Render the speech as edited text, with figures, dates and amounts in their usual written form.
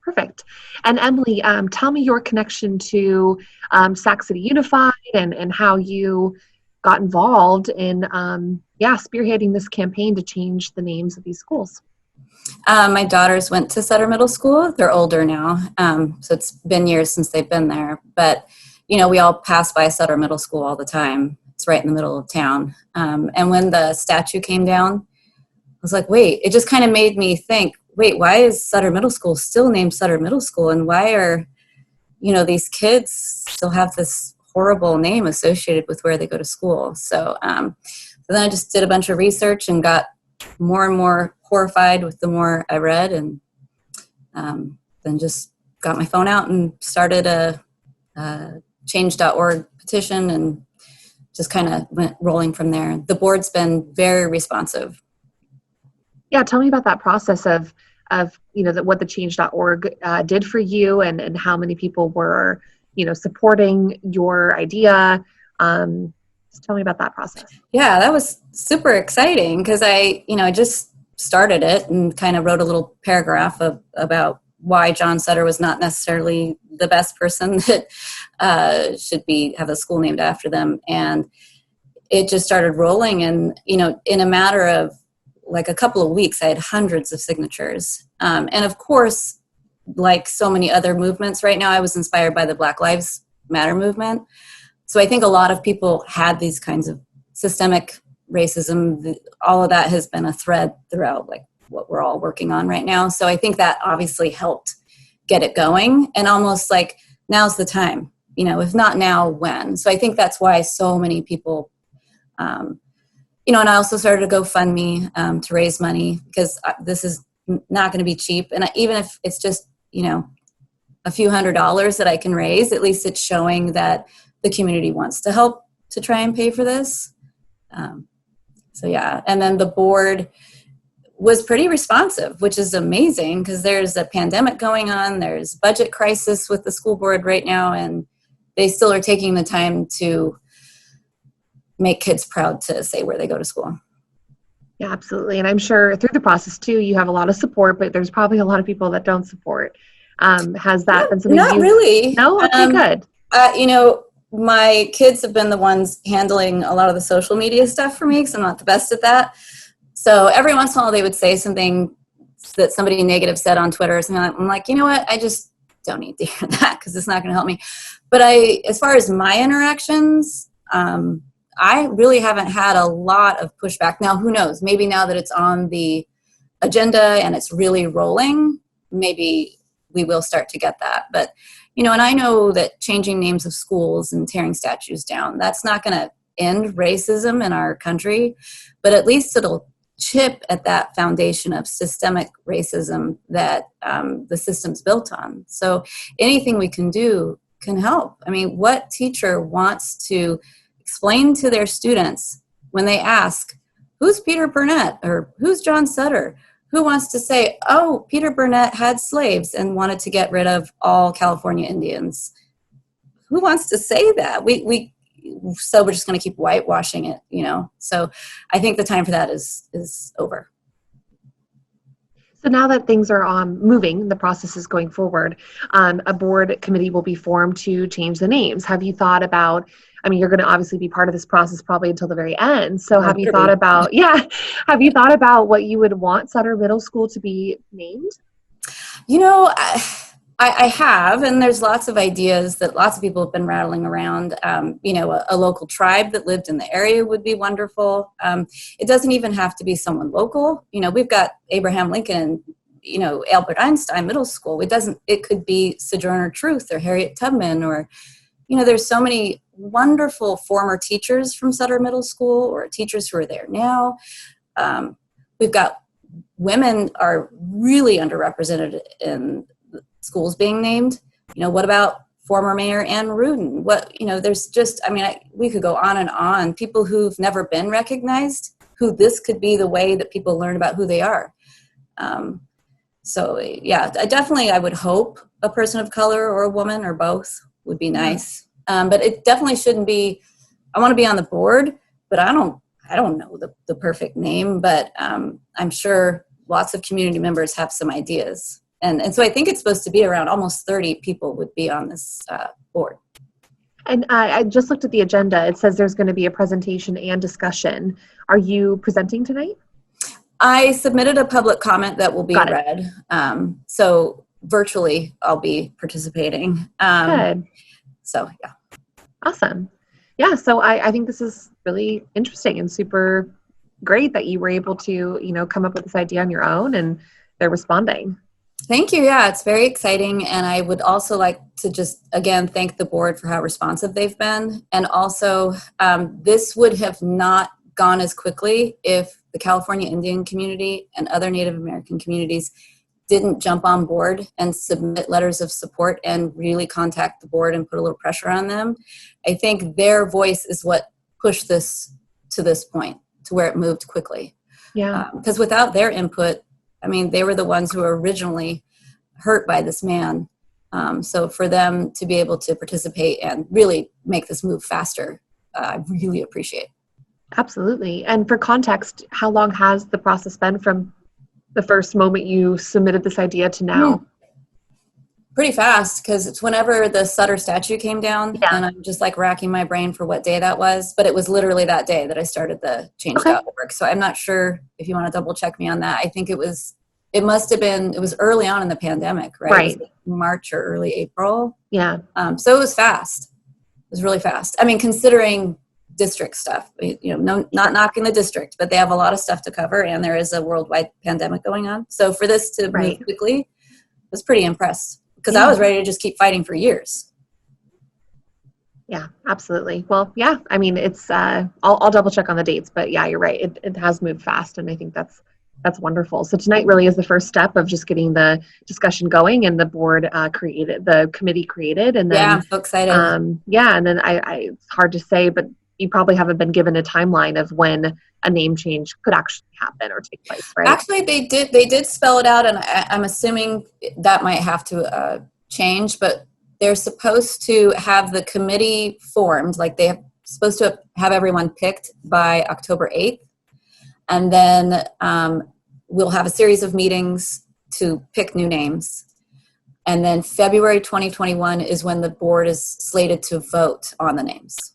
Perfect. And Emily, tell me your connection to Sac City Unified and how you got involved in, spearheading this campaign to change the names of these schools. My daughters went to Sutter Middle School. They're older now, so it's been years since they've been there. But, we all pass by Sutter Middle School all the time. It's right in the middle of town. And when the statue came down, I was like, wait, it just kind of made me think, wait, why is Sutter Middle School still named Sutter Middle School? And why are, these kids still have this horrible name associated with where they go to school? So then I just did a bunch of research and got more and more horrified with the more I read, and then just got my phone out and started a change.org petition and just kind of went rolling from there. The board's been very responsive. Yeah, tell me about that process of what the change.org did for you, and how many people were supporting your idea. Just tell me about that process. Yeah, that was super exciting because I just started it and kind of wrote a little paragraph about why John Sutter was not necessarily the best person that should have a school named after them. And it just started rolling. And, in a matter of like a couple of weeks, I had hundreds of signatures. And of course, like so many other movements right now, I was inspired by the Black Lives Matter movement. So I think a lot of people had these kinds of systemic racism. All of that has been a thread throughout like what we're all working on right now. So I think that obviously helped get it going, and almost like now's the time, if not now, when. So I think that's why so many people, and I also started a GoFundMe to raise money, because this is not going to be cheap. And even if it's just, a few $100s that I can raise, at least it's showing that the community wants to help to try and pay for this. So yeah, and then the board was pretty responsive, which is amazing because there's a pandemic going on, there's budget crisis with the school board right now, and they still are taking the time to make kids proud to say where they go to school. Yeah, absolutely. And I'm sure through the process too, you have a lot of support, but there's probably a lot of people that don't support. Has that been something? Not really. No? Okay, good. My kids have been the ones handling a lot of the social media stuff for me because I'm not the best at that. So every once in a while they would say something that somebody negative said on Twitter or something. I'm like, you know what? I just don't need to hear that because it's not going to help me. But as far as my interactions, I really haven't had a lot of pushback. Now, who knows? Maybe now that it's on the agenda and it's really rolling, maybe we will start to get that. But, and I know that changing names of schools and tearing statues down, that's not going to end racism in our country, but at least it'll chip at that foundation of systemic racism that the system's built on. So anything we can do can help. I mean, what teacher wants to explain to their students when they ask, who's Peter Burnett or who's John Sutter? Who wants to say, oh, Peter Burnett had slaves and wanted to get rid of all California Indians? Who wants to say that? So we're just going to keep whitewashing it, So I think the time for that is over. So now that things are moving, the process is going forward, a board committee will be formed to change the names. Have you thought about, you're going to obviously be part of this process probably until the very end. So have you thought about what you would want Sutter Middle School to be named? I have, and there's lots of ideas that lots of people have been rattling around. A local tribe that lived in the area would be wonderful. It doesn't even have to be someone local. We've got Abraham Lincoln, Albert Einstein Middle School. It could be Sojourner Truth or Harriet Tubman, or, there's so many wonderful former teachers from Sutter Middle School or teachers who are there now. We've got women are really underrepresented in schools being named. What about former Mayor Ann Rudin? There's just, we could go on and on. People who've never been recognized, who this could be the way that people learn about who they are. So yeah, I would hope a person of color or a woman or both would be nice. But it definitely shouldn't be, I want to be on the board, but I don't know the perfect name, but I'm sure lots of community members have some ideas. And so I think it's supposed to be around almost 30 people would be on this board. And I just looked at the agenda. It says there's going to be a presentation and discussion. Are you presenting tonight? I submitted a public comment that will be Got it. read. So virtually I'll be participating. Good. So yeah. Awesome. Yeah, so I think this is really interesting and super great that you were able to, come up with this idea on your own and they're responding. Thank you. Yeah, it's very exciting. And I would also like to just, again, thank the board for how responsive they've been. And also, this would have not gone as quickly if the California Indian community and other Native American communities didn't jump on board and submit letters of support and really contact the board and put a little pressure on them. I think their voice is what pushed this to this point, to where it moved quickly. Yeah. Because without their input, I mean, they were the ones who were originally hurt by this man. So for them to be able to participate and really make this move faster, I really appreciate. Absolutely. And for context, how long has the process been from the first moment you submitted this idea to now? Pretty fast, because it's whenever the Sutter statue came down, and I'm just like racking my brain for what day that was, but it was literally that day that I started the change.org. So I'm not sure if you want to double check me on that. I think it was early on in the pandemic, right? Right. It was like March or early April. Yeah. So it was fast. It was really fast. I mean, considering district stuff, not knocking the district, but they have a lot of stuff to cover and there is a worldwide pandemic going on. So for this to move quickly, I was pretty impressed because I was ready to just keep fighting for years. Yeah, absolutely. Well, yeah, I mean, it's, I'll double check on the dates, but yeah, you're right. It has moved fast. And I think that's wonderful. So tonight really is the first step of just getting the discussion going and the board the committee created. And then, I'm so excited. And then it's hard to say, but you probably haven't been given a timeline of when a name change could actually happen or take place, right? Actually, they did spell it out, and I'm assuming that might have to change, but they're supposed to have the committee formed, like they're supposed to have everyone picked by October 8th, and then we'll have a series of meetings to pick new names. And then February 2021 is when the board is slated to vote on the names.